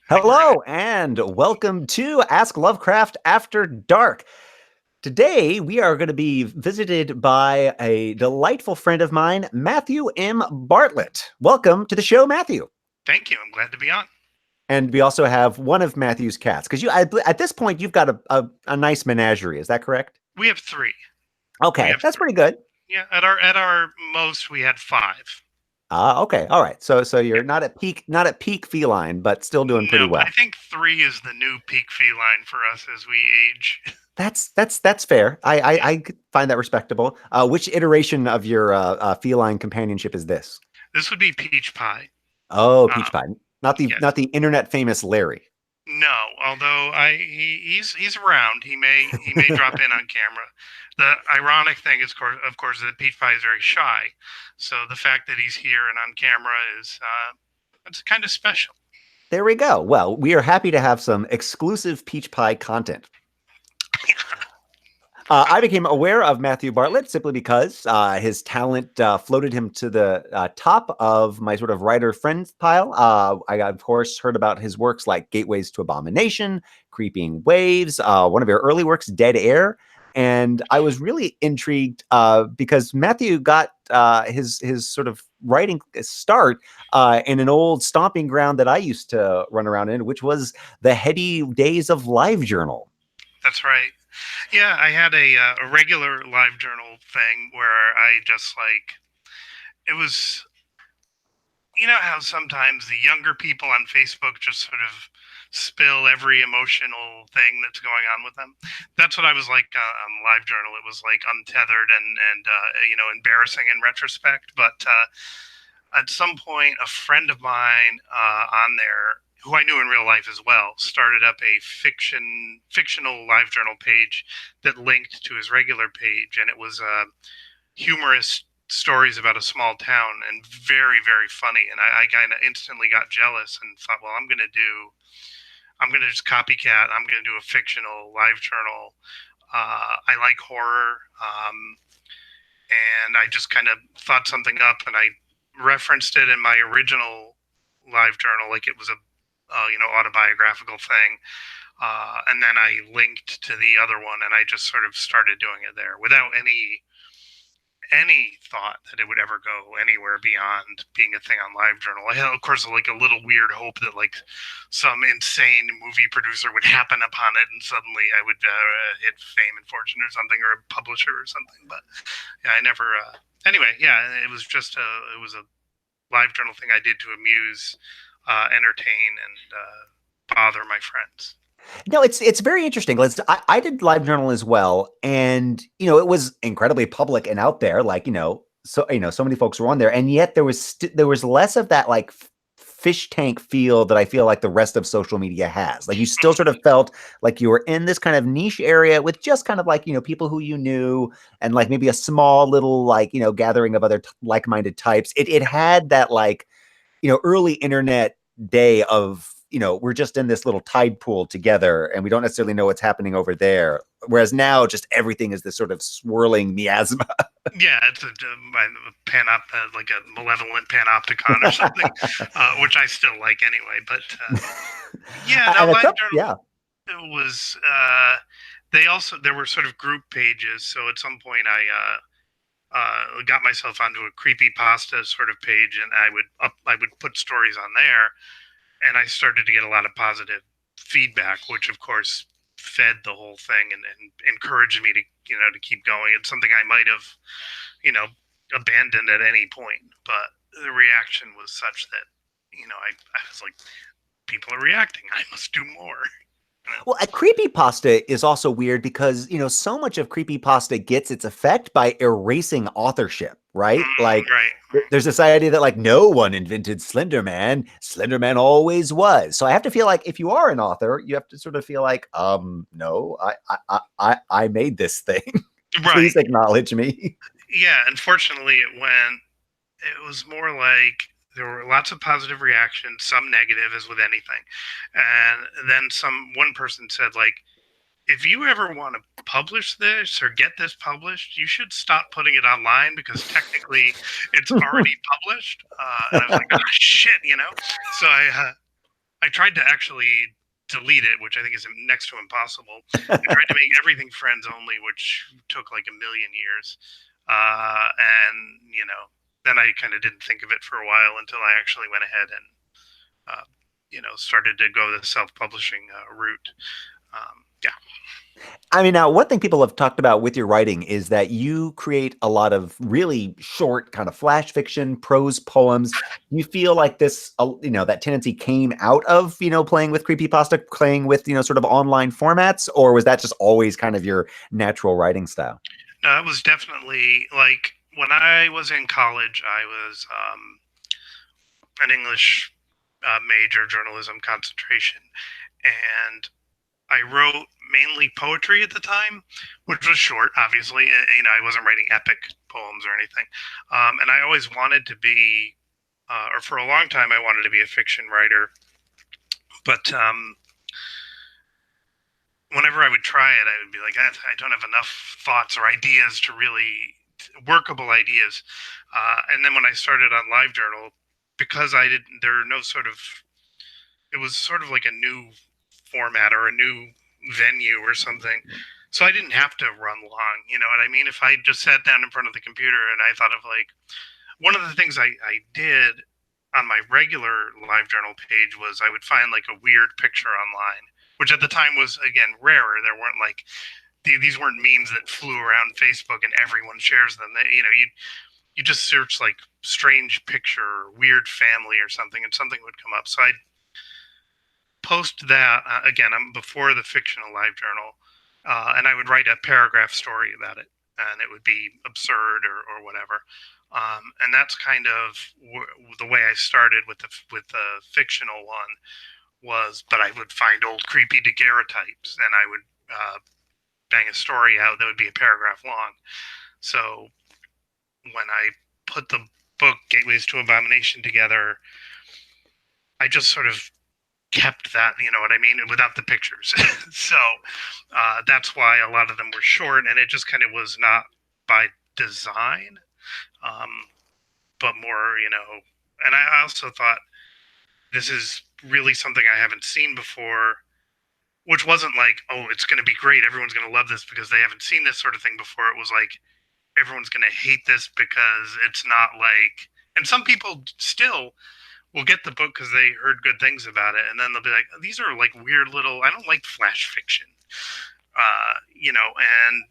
Hello and welcome to Ask Lovecraft After Dark. Today we are going to be visited by a delightful friend of mine, Matthew M. Bartlett. Welcome to the show, Matthew. Thank you. I'm glad to be on. And we also have one of Matthew's cats because at this point you've got a nice menagerie. Is that correct? We have three. We Okay, have that's three. pretty good. Yeah, at our most, we had five. Okay, all right. So you're Yep. not at peak feline, but still doing pretty No, but I well. think three is the new peak feline for us as we age. That's fair. I I, Yeah. I find that respectable. Which iteration of your feline companionship is this? This would be peach pie. Oh, Peach Um, Pie, not the yes. not the internet famous Larry. No, although he's around. He may drop in on camera. The ironic thing is, of course, that Peach Pie is very shy. So the fact that he's here and on camera is it's kind of special. There we go. Well, we are happy to have some exclusive Peach Pie content. I became aware of Matthew Bartlett simply because his talent floated him to the top of my sort of writer friends pile. I, of course, heard about his works like Gateways to Abomination, Creeping Waves, one of your early works, Dead Air. And I was really intrigued because Matthew got his sort of writing start in an old stomping ground that I used to run around in, which was the heady days of LiveJournal. That's right. Yeah, I had a regular live journal thing where I just like it was. You know how sometimes the younger people on Facebook just sort of spill every emotional thing that's going on with them. That's what I was like on live journal. It was like untethered and embarrassing in retrospect. But at some point, a friend of mine on there who I knew in real life as well, started up a fictional live journal page that linked to his regular page, and it was humorous stories about a small town and very, very funny. And I kind of instantly got jealous and thought, well, I'm gonna just copycat. I'm gonna do a fictional live journal. I like horror, and I just kind of thought something up, and I referenced it in my original live journal like it was a autobiographical thing. And then I linked to the other one, and I just sort of started doing it there without any thought that it would ever go anywhere beyond being a thing on LiveJournal. I had, of course, like a little weird hope that like some insane movie producer would happen upon it, and suddenly I would hit fame and fortune or something, or a publisher or something. But yeah, I never. Anyway, yeah, it was a LiveJournal thing I did to amuse, entertain, and bother my friends. No, it's very interesting. I did LiveJournal as well, and it was incredibly public and out there. Like so many folks were on there, and yet there was less of that like fish tank feel that I feel like the rest of social media has. Like you still sort of felt like you were in this kind of niche area with just kind of like people who you knew, and like maybe a small little like gathering of other like-minded types. It had that like early internet day of we're just in this little tide pool together and we don't necessarily know what's happening over there, whereas now just everything is this sort of swirling miasma. Yeah, it's a like a malevolent panopticon or something, which I still like anyway. But yeah, no, And it's up, LiveJournal yeah. it was. There were sort of group pages, so at some point I got myself onto a creepy pasta sort of page, and I would put stories on there, and I started to get a lot of positive feedback, which of course fed the whole thing and encouraged me to to keep going. It's something I might have you know abandoned at any point, but the reaction was such that I was like, people are reacting. I must do more. Well, a creepypasta is also weird because, so much of creepypasta gets its effect by erasing authorship, right? Like Right. there's this idea that like no one invented Slender Man. Slender Man always was. So I have to feel like if you are an author, you have to sort of feel like, no, I made this thing. Right. Please acknowledge me. Yeah. Unfortunately, it was more like there were lots of positive reactions, some negative, as with anything. And then one person said, like, if you ever want to publish this or get this published, you should stop putting it online because technically it's already published. And I was like, oh, shit. So I I tried to actually delete it, which I think is next to impossible. I tried to make everything friends only, which took like a million years. And then I kind of didn't think of it for a while until I actually went ahead and uh, started to go the self-publishing route. Yeah. I mean, now one thing people have talked about with your writing is that you create a lot of really short kind of flash fiction, prose poems. You feel like this, that tendency came out of, playing with creepypasta, playing with, sort of online formats, or was that just always kind of your natural writing style? No, it was definitely like when I was in college, I was an English major, journalism concentration, and I wrote mainly poetry at the time, which was short, obviously. I wasn't writing epic poems or anything. And I always wanted to be, or for a long time, I wanted to be a fiction writer. But whenever I would try it, I would be like, I don't have enough thoughts or ideas to really workable ideas. And then when I started on LiveJournal, because I didn't, there are no sort of, it was sort of like a new format or a new venue or something. So I didn't have to run long, you know what I mean? If I just sat down in front of the computer and I thought of like one of the things I did on my regular LiveJournal page was I would find like a weird picture online, which at the time was again rarer. There weren't like these weren't memes that flew around Facebook and everyone shares them. You just search like strange picture or weird family or something, and something would come up. So I'd post that again. I'm before the fictional LiveJournal, and I would write a paragraph story about it, and it would be absurd or whatever. And that's kind of the way I started with the fictional one was, but I would find old creepy daguerreotypes, and I would bang a story out that would be a paragraph long. So when I put the book Gateways to Abomination together, I just sort of kept that, you know what I mean, without the pictures. So that's why a lot of them were short, and it just kind of was not by design, um, but more, And I also thought this is really something I haven't seen before, which wasn't like, oh, it's going to be great. Everyone's going to love this because they haven't seen this sort of thing before. It was like, everyone's going to hate this because it's not like, and some people still will get the book because they heard good things about it, and then they'll be like, "These are like weird little. I don't like flash fiction," And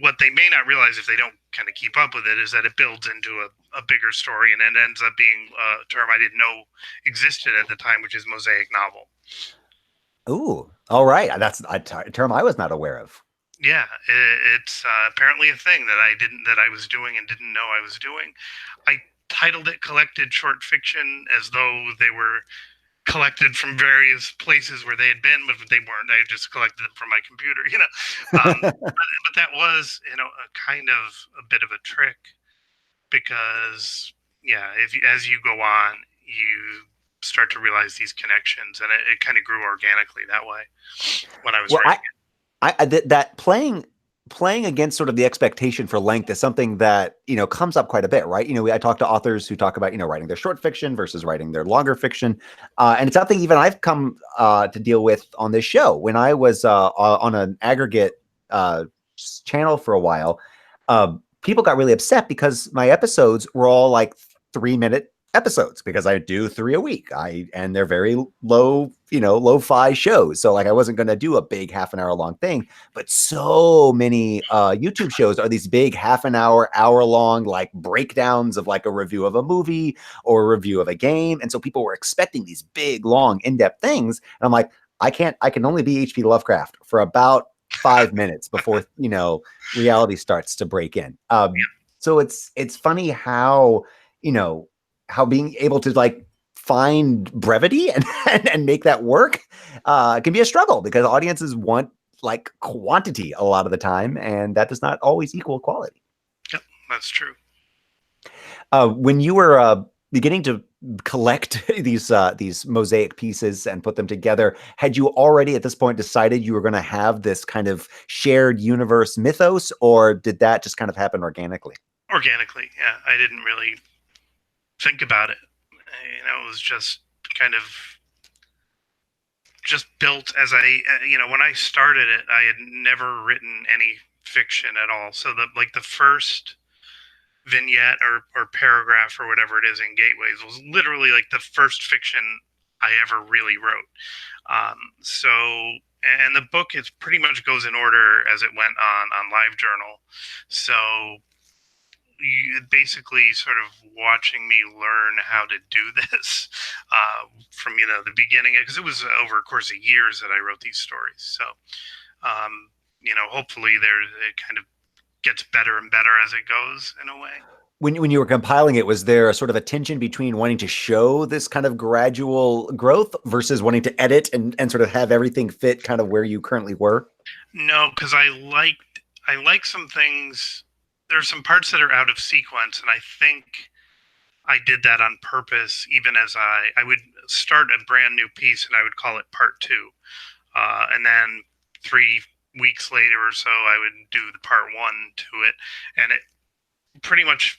what they may not realize if they don't kind of keep up with it is that it builds into a bigger story, and it ends up being a term I didn't know existed at the time, which is mosaic novel. Ooh, all right. That's a term I was not aware of. Yeah, it's apparently a thing that I was doing and didn't know I was doing. I titled it collected short fiction as though they were collected from various places where they had been, but they weren't. I just collected them from my computer, but that was, a kind of a bit of a trick because, yeah, if as you go on, you start to realize these connections, and it kind of grew organically that way when I was Well, writing that playing against sort of the expectation for length is something that comes up quite a bit, right? I talk to authors who talk about writing their short fiction versus writing their longer fiction, and it's something even I've come to deal with on this show. When I was on an aggregate channel for a while, people got really upset because my episodes were all like 3-minute episodes because I do 3 a week. And they're very low, lo-fi shows. So like I wasn't going to do a big half an hour long thing, but so many YouTube shows are these big half an hour long like breakdowns of like a review of a movie or a review of a game. And so people were expecting these big, long, in-depth things. And I'm like, I can only be HP Lovecraft for about 5 minutes before, reality starts to break in. So it's funny how, how being able to like find brevity and make that work can be a struggle because audiences want like quantity a lot of the time, and that does not always equal quality. Yep, that's true. When you were beginning to collect these mosaic pieces and put them together, had you already at this point decided you were going to have this kind of shared universe mythos, or did that just kind of happen organically? Organically, yeah. I didn't really think about it. It was just kind of just built as when I started it, I had never written any fiction at all. So the first vignette or paragraph or whatever it is in Gateways was literally like the first fiction I ever really wrote. So, and the book is pretty much goes in order as it went on LiveJournal. So you basically sort of watching me learn how to do this from the beginning, because it was over a course of years that I wrote these stories. So hopefully it kind of gets better and better as it goes in a way. When you were compiling it, was there a sort of a tension between wanting to show this kind of gradual growth versus wanting to edit and sort of have everything fit kind of where you currently were? No, because I like some things. There are some parts that are out of sequence, and I think I did that on purpose. Even as I would start a brand new piece, and I would call it part two, and then 3 weeks later or so, I would do the part one to it, and it pretty much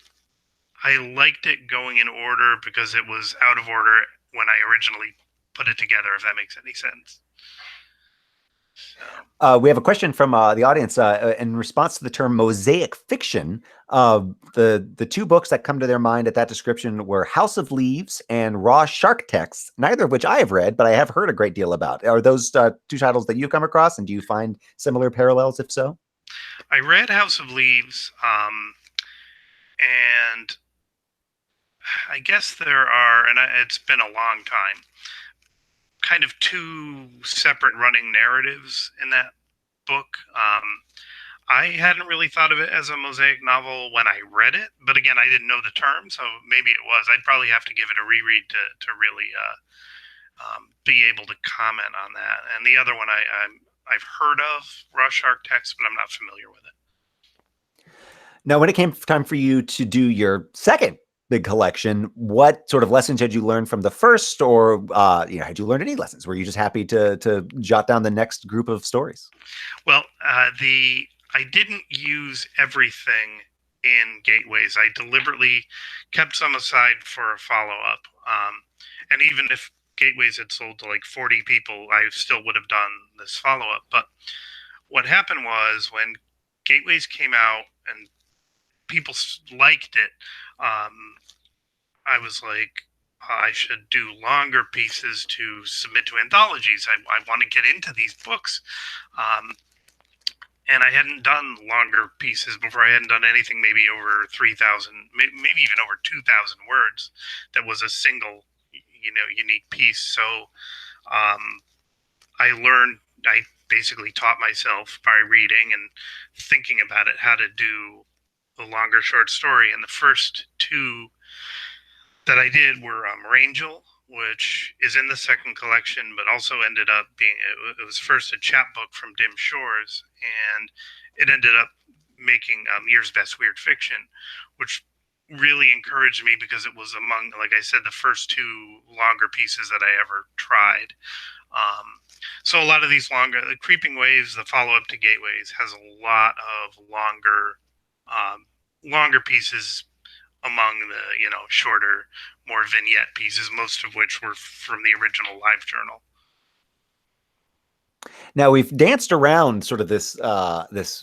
I liked it going in order because it was out of order when I originally put it together. If that makes any sense. So. We have a question from the audience in response to the term mosaic fiction. The two books that come to their mind at that description were House of Leaves and Raw Shark Texts, neither of which I have read, but I have heard a great deal about. Are those two titles that you've come across, and do you find similar parallels, if so? I read House of Leaves, and I guess there are, and it's been a long time, kind of two separate running narratives in that book. I hadn't really thought of it as a mosaic novel when I read it, but again, I didn't know the term, so maybe it was. I'd probably have to give it a reread to really be able to comment on that. And the other one I've heard of, Rush Architects, but I'm not familiar with it. Now, when it came time for you to do your second big collection, what sort of lessons had you learned from the first, or had you learned any lessons? Were you just happy to jot down the next group of stories? Well, I didn't use everything in Gateways. I deliberately kept some aside for a follow up. And even if Gateways had sold to like 40 people, I still would have done this follow up. But what happened was when Gateways came out and people liked it, I was like, I should do longer pieces to submit to anthologies. I want to get into these books. And I hadn't done longer pieces before. I hadn't done anything maybe over 3,000, maybe even over 2,000 words that was a single, unique piece. So I basically taught myself by reading and thinking about it how to do a longer short story. And the first two that I did were Rangel, which is in the second collection, but also ended up being it was first a chapbook from Dim Shores, and it ended up making Year's Best Weird Fiction, which really encouraged me because it was among, like I said, the first two longer pieces that I ever tried. So a lot of these the Creeping Waves, the follow up to Gateways, has a lot of longer pieces among the shorter, more vignette pieces, most of which were from the original LiveJournal. Now we've danced around sort of this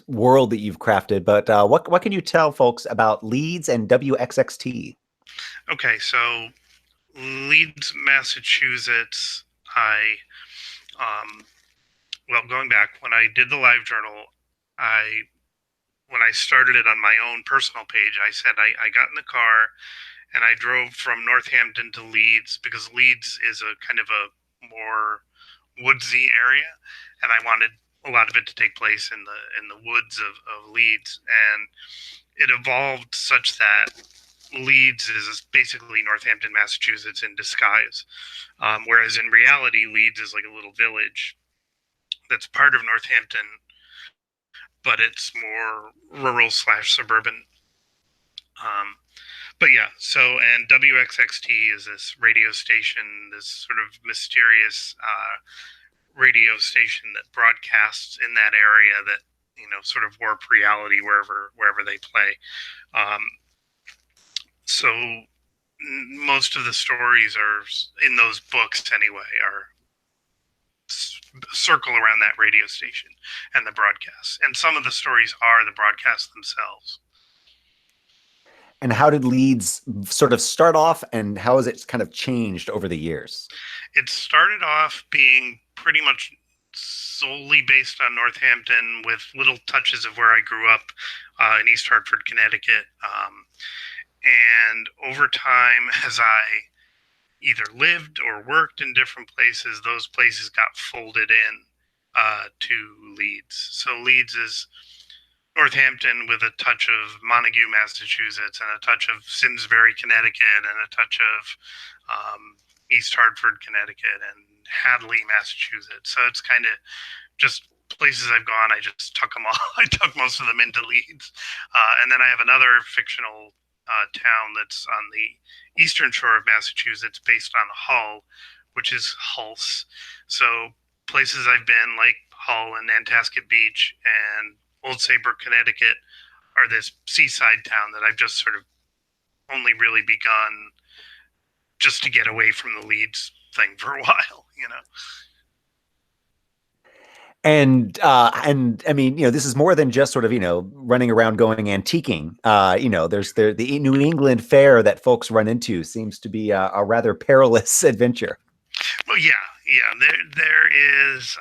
world that you've crafted, but what can you tell folks about Leeds and WXXT? Okay, so Leeds, Massachusetts. I well, going back when I did the LiveJournal, I when I started it on my own personal page, I said I got in the car and I drove from Northampton to Leeds because Leeds is a kind of a more woodsy area, and I wanted a lot of it to take place in the woods of Leeds, and it evolved such that Leeds is basically Northampton, Massachusetts in disguise, whereas in reality, Leeds is like a little village that's part of Northampton, but it's more rural slash suburban. Um, but yeah, so and WXXT is this radio station, this sort of mysterious radio station that broadcasts in that area that sort of warp reality wherever they play. Um, so most of the stories are in those books anyway are circle around that radio station and the broadcasts. And some of the stories are the broadcasts themselves. And how did Leeds sort of start off, and how has it kind of changed over the years? It started off being pretty much solely based on Northampton, with little touches of where I grew up in East Hartford, Connecticut. And over time, as I either lived or worked in different places, those places got folded in to Leeds. So Leeds is Northampton with a touch of Montague, Massachusetts, and a touch of Simsbury, Connecticut, and a touch of East Hartford, Connecticut, and Hadley, Massachusetts. So it's kind of just places I've gone. I just tuck them all. I tuck most of them into Leeds, and then I have another fictional town that's on the eastern shore of Massachusetts, based on Hull, which is Hulse. So places I've been, like Hull and Nantasket Beach and Old Saybrook, Connecticut, are this seaside town that I've just sort of only really begun just to get away from the Leeds thing for a while, you know. And I mean, this is more than just sort of running around going antiquing. There's the New England Fair that folks run into seems to be a rather perilous adventure. Well, yeah. There is.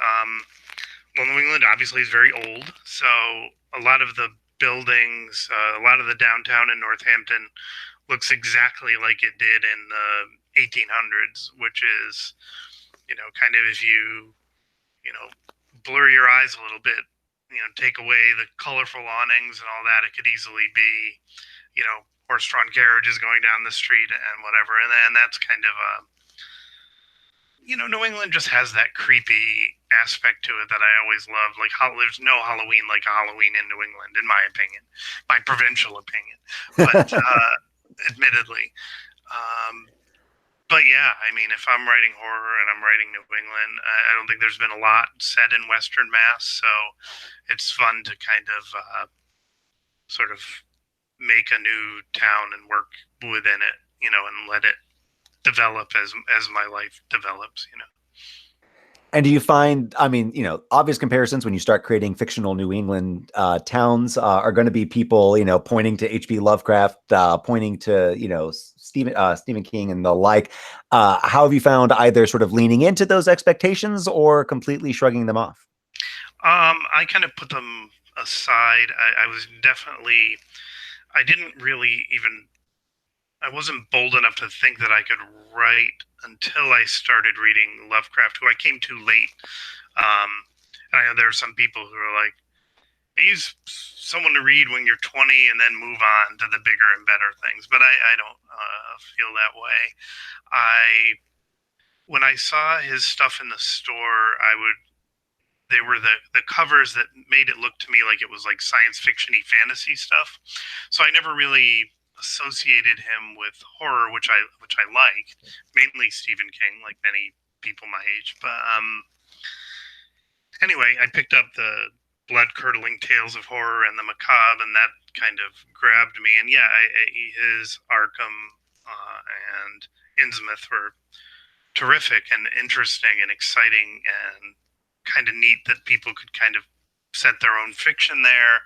Well, New England obviously is very old, so a lot of the buildings, a lot of the downtown in Northampton looks exactly like it did in the 1800s, which is, kind of, if blur your eyes a little bit, take away the colorful awnings and all that, it could easily be, horse-drawn carriages going down the street and whatever. And that's kind of a, New England just has that creepy aspect to it that I always loved. Like, there's no Halloween like a Halloween in New England, in my opinion, my provincial opinion. But admittedly, but yeah, I mean, if I'm writing horror and I'm writing New England, I don't think there's been a lot said in Western Mass, so it's fun to kind of sort of make a new town and work within it, and let it develop as my life develops. And do you find, I mean, obvious comparisons when you start creating fictional New England towns are going to be people, pointing to H.P. Lovecraft, pointing to, Stephen King and the like. How have you found either sort of leaning into those expectations or completely shrugging them off? I kind of put them aside. I didn't really even, I wasn't bold enough to think that I could write until I started reading Lovecraft, who I came to late. And I know there are some people who are like, he's someone to read when you're 20 and then move on to the bigger and better things. But I don't feel that way. When I saw his stuff in the store, they were the covers that made it look to me like it was like science fiction-y fantasy stuff. So I never really associated him with horror, which I liked, mainly Stephen King, like many people my age. But anyway, I picked up the blood-curdling tales of horror and the macabre, and that kind of grabbed me. And yeah, his Arkham and Innsmouth were terrific and interesting and exciting, and kind of neat that people could kind of set their own fiction there.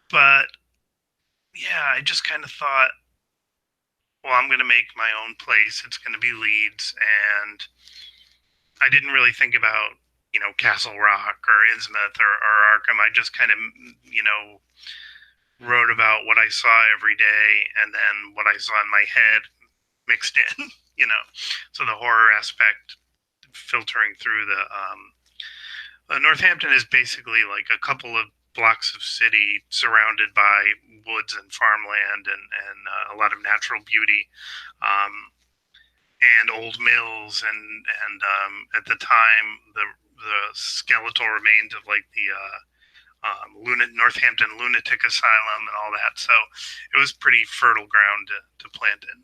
But yeah, I just kind of thought, well, I'm going to make my own place. It's going to be Leeds. And I didn't really think about, Castle Rock or Innsmouth or Arkham. I just kind of, wrote about what I saw every day and then what I saw in my head mixed in, So the horror aspect filtering through the Northampton is basically like a couple of blocks of city surrounded by woods and farmland and a lot of natural beauty, and old mills and at the time the skeletal remains of like the Northampton Lunatic Asylum and all that. So it was pretty fertile ground to plant in.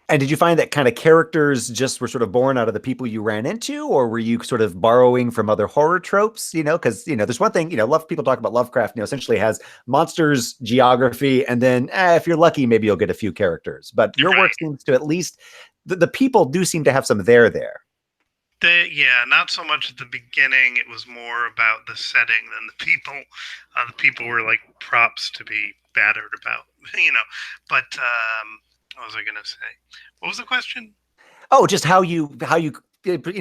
And did you find that kind of characters just were sort of born out of the people you ran into, or were you sort of borrowing from other horror tropes? Because there's one thing, people talk about Lovecraft, essentially has monsters, geography, and then if you're lucky, maybe you'll get a few characters. But your work seems to, at least the people do seem to have some there. Yeah, not so much at the beginning. It was more about the setting than the people. The people were like props to be battered about, you know. But what was I going to say? What was the question? Oh, just how you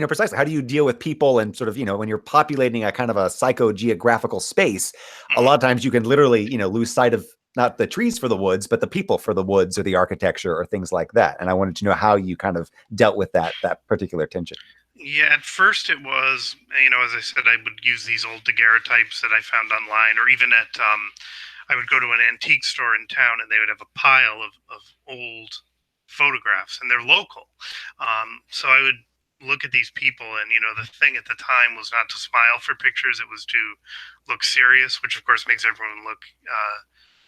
precisely how do you deal with people and sort of when you're populating a kind of a psychogeographical space, a lot Hmm. of times you can literally lose sight of not the trees for the woods, but the people for the woods or the architecture or things like that. And I wanted to know how you kind of dealt with that particular tension. Yeah, at first it was, as I said, I would use these old daguerreotypes that I found online, or even at I would go to an antique store in town and they would have a pile of old photographs and they're local. So I would look at these people and, the thing at the time was not to smile for pictures, it was to look serious, which of course makes everyone look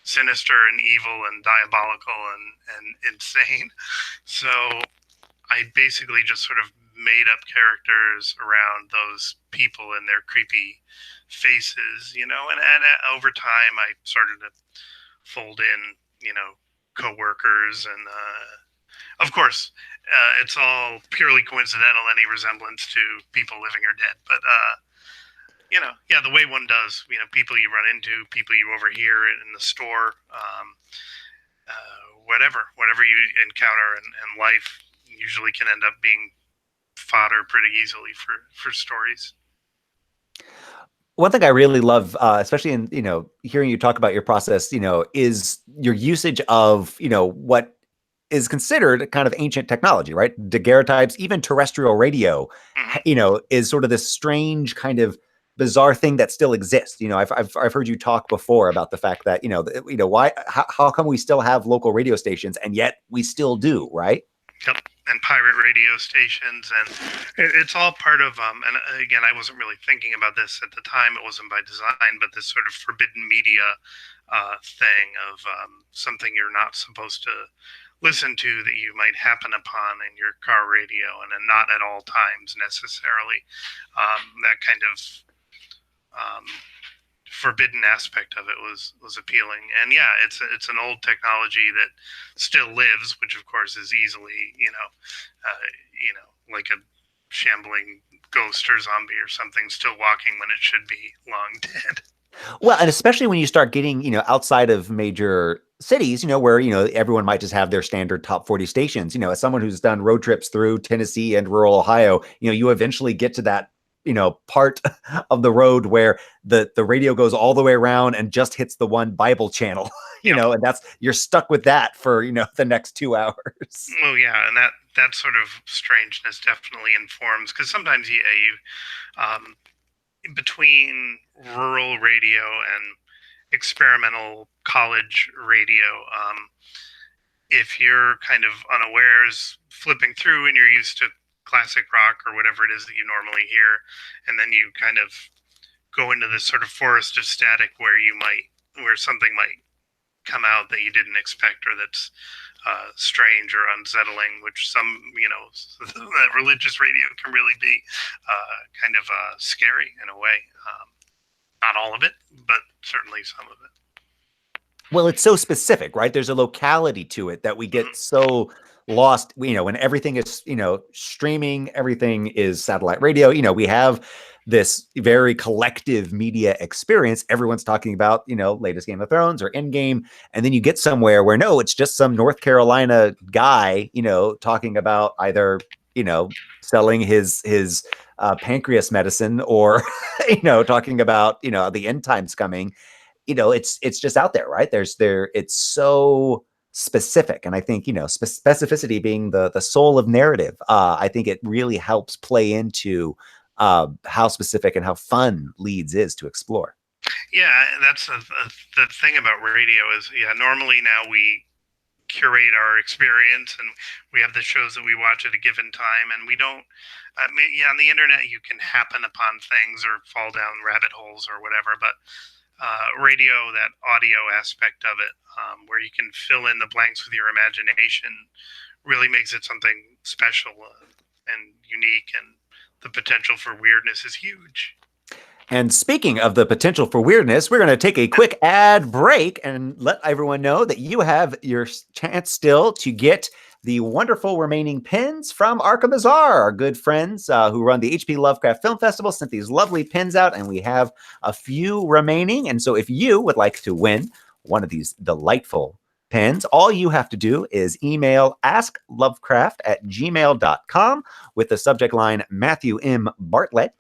sinister and evil and diabolical and insane. So I basically just sort of made up characters around those people and their creepy faces, and over time I started to fold in, coworkers and, of course, it's all purely coincidental, any resemblance to people living or dead. But, yeah, the way one does, people you run into, people you overhear in the store, whatever you encounter in life usually can end up being fodder pretty easily for stories. One thing I really love, especially in hearing you talk about your process, is your usage of what is considered kind of ancient technology, right? Daguerreotypes, even terrestrial radio, Hmm. is sort of this strange kind of bizarre thing that still exists. I've heard you talk before about the fact that why how come we still have local radio stations and yet we still do, right? Yep. And pirate radio stations, and it's all part of. And again, I wasn't really thinking about this at the time; it wasn't by design, but this sort of forbidden media thing of something you're not supposed to listen to that you might happen upon in your car radio, and not at all times necessarily. That kind of um, forbidden aspect of it was appealing. And yeah, it's an old technology that still lives, which of course is easily like a shambling ghost or zombie or something still walking when it should be long dead. Well, and especially when you start getting, outside of major cities, where, everyone might just have their standard top 40 stations, as someone who's done road trips through Tennessee and rural Ohio, you eventually get to that, part of the road where the radio goes all the way around and just hits the one Bible channel, Yep. and you're stuck with that for, the next 2 hours. Oh yeah, and that sort of strangeness definitely informs, because sometimes you between rural radio and experimental college radio, if you're kind of unawares flipping through and you're used to classic rock or whatever it is that you normally hear, and then you kind of go into this sort of forest of static where something might come out that you didn't expect, or that's strange or unsettling, which that religious radio can really be kind of scary in a way. Not all of it, but certainly some of it. Well, it's so specific, right? There's a locality to it that we get Hmm. so lost, when everything is, streaming, everything is satellite radio, we have this very collective media experience. Everyone's talking about, latest Game of Thrones or Endgame. And then you get somewhere where no, it's just some North Carolina guy, talking about either, selling his pancreas medicine or, talking about, the end times coming. It's just out there, right? It's so specific. And I think, specificity being the soul of narrative, I think it really helps play into how specific and how fun Leeds is to explore. Yeah, that's the thing about radio is, yeah, normally now we curate our experience and we have the shows that we watch at a given time, and we don't. I mean, yeah, on the internet you can happen upon things or fall down rabbit holes or whatever, but radio, that audio aspect of it, where you can fill in the blanks with your imagination, really makes it something special and unique, and the potential for weirdness is huge. And speaking of the potential for weirdness, we're going to take a quick ad break and let everyone know that you have your chance still to get the wonderful remaining pins from Arkham Bazaar, our good friends who run the HP Lovecraft Film Festival, sent these lovely pins out, and we have a few remaining. And so if you would like to win one of these delightful pins, all you have to do is email asklovecraft@gmail.com with the subject line Matthew M. Bartlett.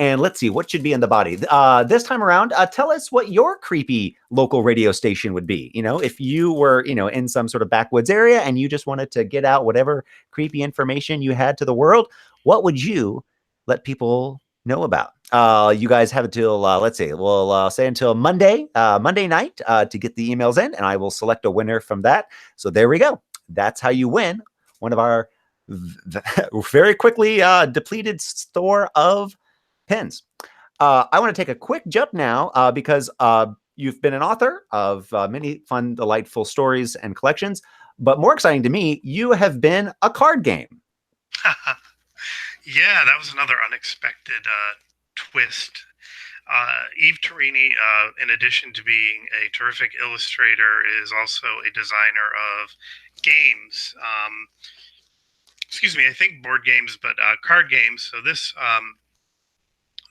And let's see, what should be in the body? This time around, tell us what your creepy local radio station would be. If you were, in some sort of backwoods area and you just wanted to get out whatever creepy information you had to the world, what would you let people know about? You guys have until, let's see, we'll say until Monday night to get the emails in, and I will select a winner from that. So there we go. That's how you win one of our very quickly depleted store of pins. I want to take a quick jump now because you've been an author of many fun, delightful stories and collections. But more exciting to me, you have been a card game. Yeah, that was another unexpected twist. Eve Torini, in addition to being a terrific illustrator, is also a designer of games. Excuse me, I think board games, but card games. So this,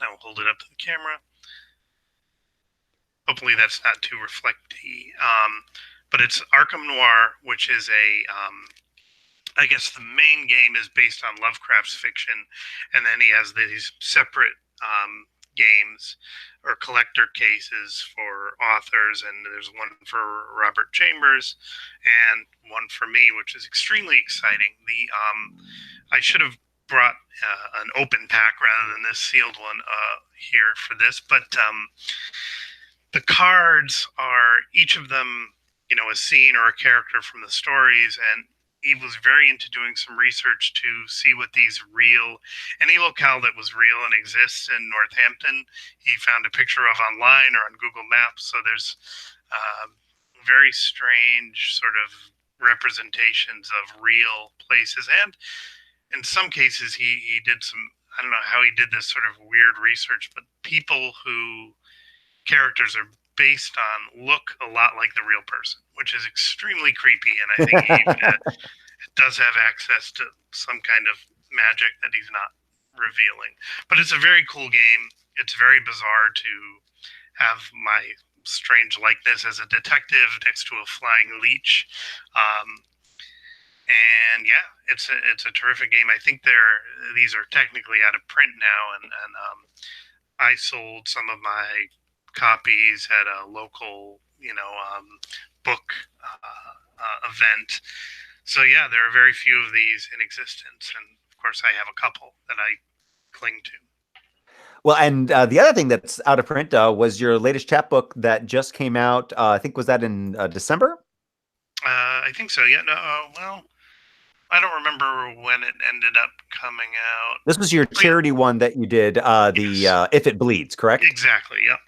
I will hold it up to the camera. Hopefully that's not too reflecty. But it's Arkham Noir, which is I guess the main game is based on Lovecraft's fiction, and then he has these separate games or collector cases for authors, and there's one for Robert Chambers and one for me, which is extremely exciting. I should have brought an open pack rather than this sealed one here for this, but the cards are each of them, a scene or a character from the stories, and he was very into doing some research to see what these any locale that was real and exists in Northampton, he found a picture of online or on Google Maps. So there's very strange sort of representations of real places. And in some cases, he did some, I don't know how he did this sort of weird research, but people who characters are based on look a lot like the real person, which is extremely creepy. And I think Eve does have access to some kind of magic that he's not revealing. But it's a very cool game. It's very bizarre to have my strange likeness as a detective next to a flying leech. And yeah, it's a terrific game. I think these are technically out of print now, and I sold some of my copies at a local, book event. So yeah, there are very few of these in existence, and of course, I have a couple that I cling to. Well, and the other thing that's out of print was your latest chapbook that just came out. I think was that in December? I think so. Yeah. No. Well, I don't remember when it ended up coming out. This was your charity one that you did. Yes. If It Bleeds, correct? Exactly. Yep.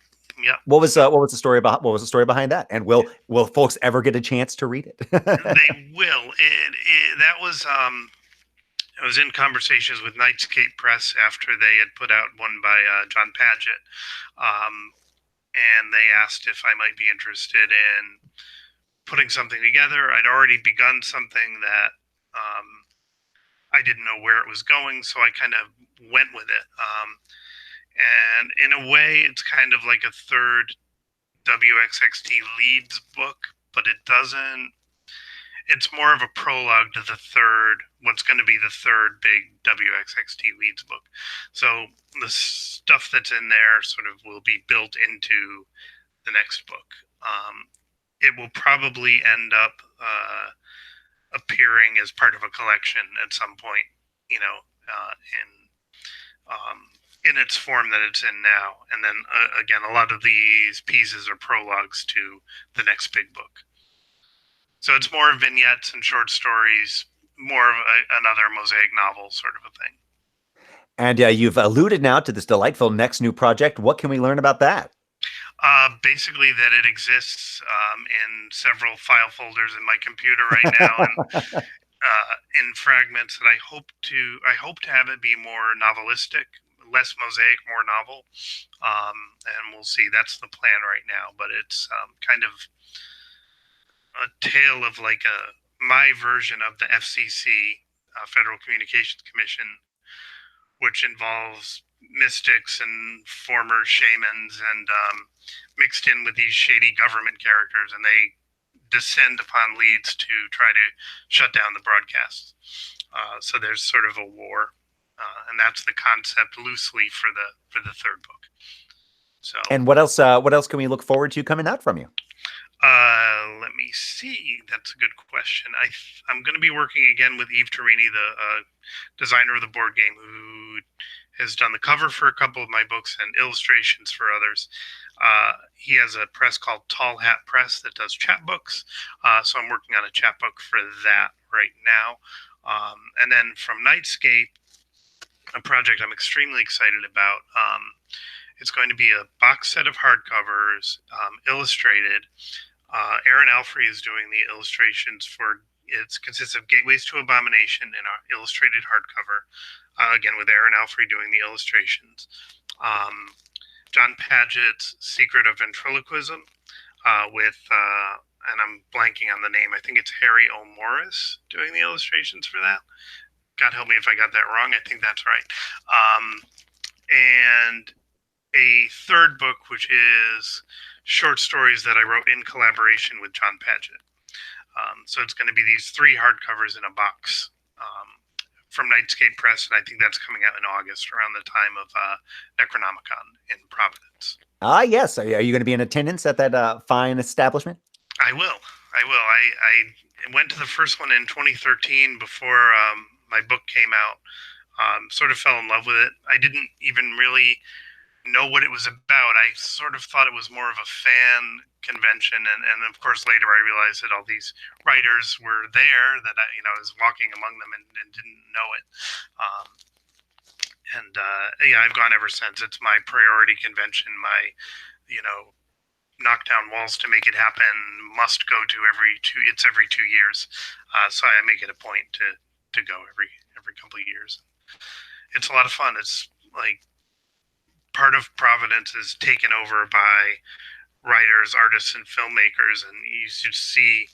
Yep. What was the story about? What was the story behind that? And will folks ever get a chance to read it? They will. That was I was in conversations with Nightscape Press after they had put out one by John Paget, and they asked if I might be interested in putting something together. I'd already begun something that I didn't know where it was going, so I kind of went with it. And in a way, it's kind of like a third WXXT leads book, but it doesn't. It's more of a prologue to what's going to be the third big WXXT leads book. So the stuff that's in there sort of will be built into the next book. It will probably end up appearing as part of a collection at some point, in its form that it's in now. And then again, a lot of these pieces are prologues to the next big book. So it's more vignettes and short stories, more of another mosaic novel sort of a thing. And you've alluded now to this delightful next new project. What can we learn about that? Basically, that it exists in several file folders in my computer right now, and in fragments. And I hope to have it be more novelistic, less mosaic, more novel. And we'll see. That's the plan right now. But it's kind of a tale of like my version of the FCC, Federal Communications Commission, which involves mystics and former shamans and mixed in with these shady government characters, and they descend upon leads to try to shut down the broadcasts. So there's sort of a war, and that's the concept loosely for the third book. So And what else can we look forward to coming out from you? let me see. That's a good question. I'm going to be working again with Eve Torini, the designer of the board game, who has done the cover for a couple of my books and illustrations for others. He has a press called Tall Hat Press that does chapbooks. So I'm working on a chapbook for that right now. And then from Nightscape, a project I'm extremely excited about. It's going to be a box set of hardcovers, illustrated. Aaron Alfrey is doing the illustrations for it. Consists of Gateways to Abomination in our illustrated hardcover, again with Aaron Alfrey doing the illustrations. John Paget's Secret of Ventriloquism with, and I'm blanking on the name, I think it's Harry O. Morris doing the illustrations for that. God help me if I got that wrong. I think that's right. And a third book, which is short stories that I wrote in collaboration with John Paget. So it's going to be these 3 hardcovers in a box from Nightscape Press, and I think that's coming out in August around the time of Necronomicon in Providence. Yes. Are you going to be in attendance at that fine establishment? I will. I will. I went to the first one in 2013 before my book came out. Sort of fell in love with it. I didn't even really know what it was about. I sort of thought it was more of a fan convention, and of course later I realized that all these writers were there, that I was walking among them and didn't know it. Yeah, I've gone ever since. It's my priority convention. My knock down walls to make it happen. Must go to every 2 years. So I make it a point to go every couple of years. It's a lot of fun. It's like part of Providence is taken over by writers, artists, and filmmakers, and you just see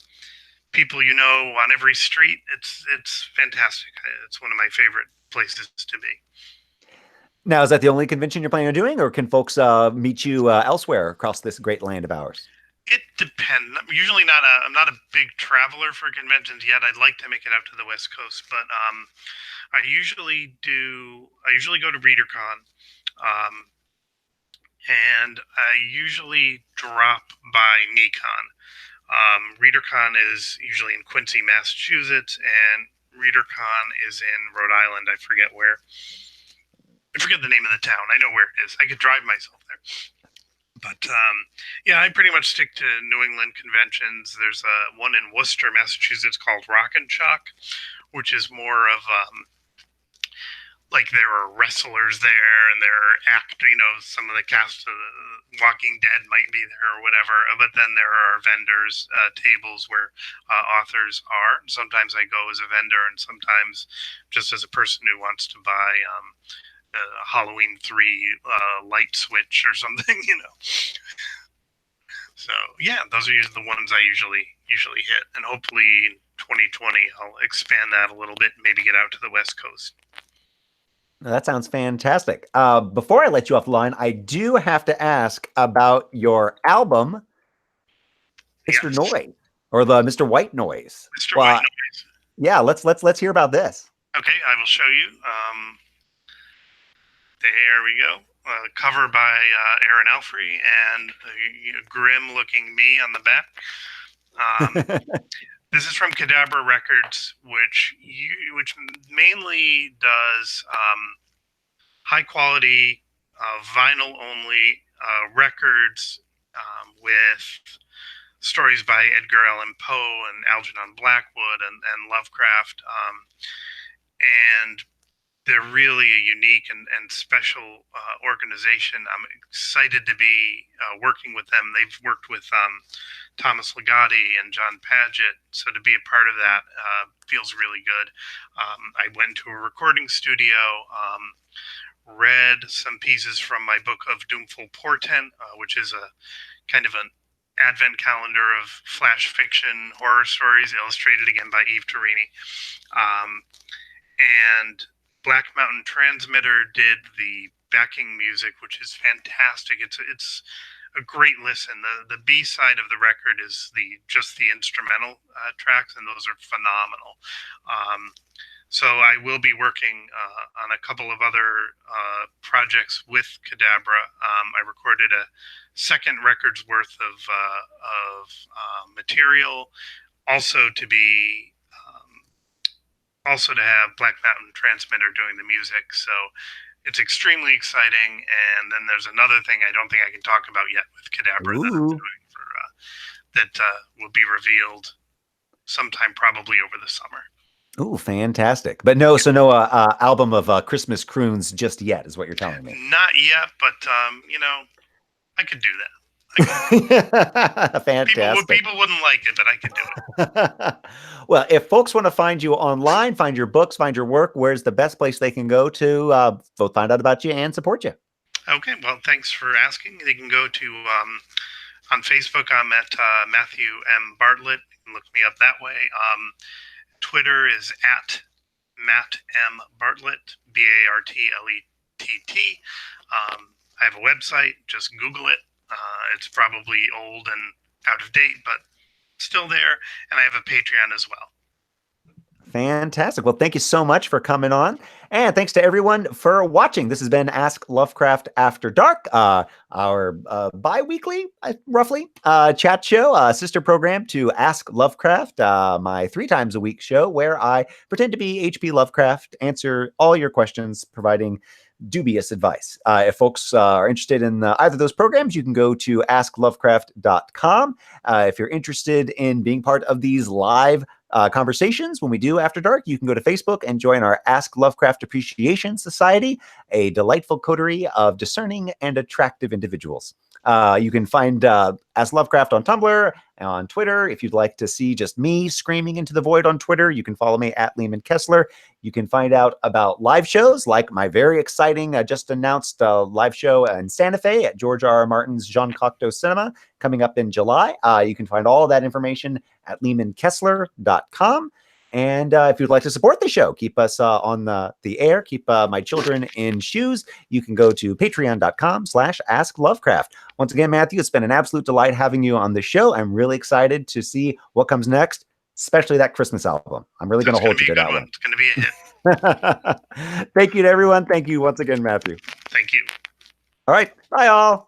people on every street. It's fantastic. It's one of my favorite places to be. Now, is that the only convention you're planning on doing, or can folks meet you elsewhere across this great land of ours? It depends. I'm usually not I'm not a big traveler for conventions yet. I'd like to make it out to the West Coast, but I usually go to ReaderCon, and I usually drop by Nikon. ReaderCon is usually in Quincy, Massachusetts, and ReaderCon is in Rhode Island. I forget where. I forget the name of the town. I know where it is. I could drive myself there. But yeah, I pretty much stick to New England conventions. There's one in Worcester, Massachusetts called Rock and Shock, which is more of like there are wrestlers there, and some of the cast of the Walking Dead might be there or whatever. But then there are vendors, tables where authors are. Sometimes I go as a vendor, and sometimes just as a person who wants to buy Halloween 3 light switch or something. So yeah, those are usually the ones I usually hit, and hopefully in 2020 I'll expand that a little bit and maybe get out to the West Coast. That sounds fantastic. Before I let you off the line, I do have to ask about your album, Mr. Yes, Noise, or the Mr. White Noise. Mr. White Well, Noise. yeah, let's hear about this. Okay, I will show you. There we go. Cover by Aaron Alfrey and a grim-looking me on the back. This is from Cadabra Records, which mainly does high quality vinyl only records with stories by Edgar Allan Poe and Algernon Blackwood and Lovecraft, and they're really a unique and special organization. I'm excited to be working with them. They've worked with Thomas Ligotti and John Paget, so to be a part of that feels really good. I went to a recording studio, read some pieces from my book of Doomful Portent, which is a kind of an advent calendar of flash fiction horror stories, illustrated again by Eve Torini. Um, and Black Mountain Transmitter did the backing music, which is fantastic. It's a great listen. The B side of the record is the instrumental tracks, and those are phenomenal. So I will be working on a couple of other projects with Cadabra. I recorded a second record's worth of material, also to be also to have Black Mountain Transmitter doing the music. So it's extremely exciting. And then there's another thing I don't think I can talk about yet with Cadabra that I'm Ooh. doing for that will be revealed sometime probably over the summer. Ooh, fantastic. But no, Yeah. so no album of Christmas croons just yet, is what you're telling me. Not yet, but I could do that. I could do Fantastic. people wouldn't like it, but I could do it. Well, if folks want to find you online, find your books, find your work, where's the best place they can go to both find out about you and support you? Okay, well, thanks for asking. They can go to on Facebook. I'm at Matthew M. Bartlett. You can look me up that way. Twitter is at Matt M. Bartlett, Bartlett. I have a website. Just Google it. It's probably old and out of date, but still there. And I have a Patreon as well. Fantastic. Well, thank you so much for coming on. And thanks to everyone for watching. This has been Ask Lovecraft After Dark, our bi-weekly, roughly, chat show, sister program to Ask Lovecraft, my 3 times a week show where I pretend to be H.P. Lovecraft, answer all your questions, providing dubious advice. If folks are interested in either of those programs, you can go to asklovecraft.com. If you're interested in being part of these live conversations when we do After Dark, you can go to Facebook and join our Ask Lovecraft Appreciation Society, a delightful coterie of discerning and attractive individuals. You can find Ask Lovecraft on Tumblr, on Twitter. If you'd like to see just me screaming into the void on Twitter, you can follow me at Lehman Kessler. You can find out about live shows like my very exciting, just announced live show in Santa Fe at George R. R. Martin's Jean Cocteau Cinema coming up in July. You can find all of that information at lehmankessler.com. And if you'd like to support the show, keep us on the air, keep my children in shoes, you can go to patreon.com/asklovecraft. Once again, Matthew, it's been an absolute delight having you on the show. I'm really excited to see what comes next, especially that Christmas album. I'm really going to hold you to that one. It's going to be a hit. Thank you to everyone. Thank you once again, Matthew. Thank you. All right. Bye, all.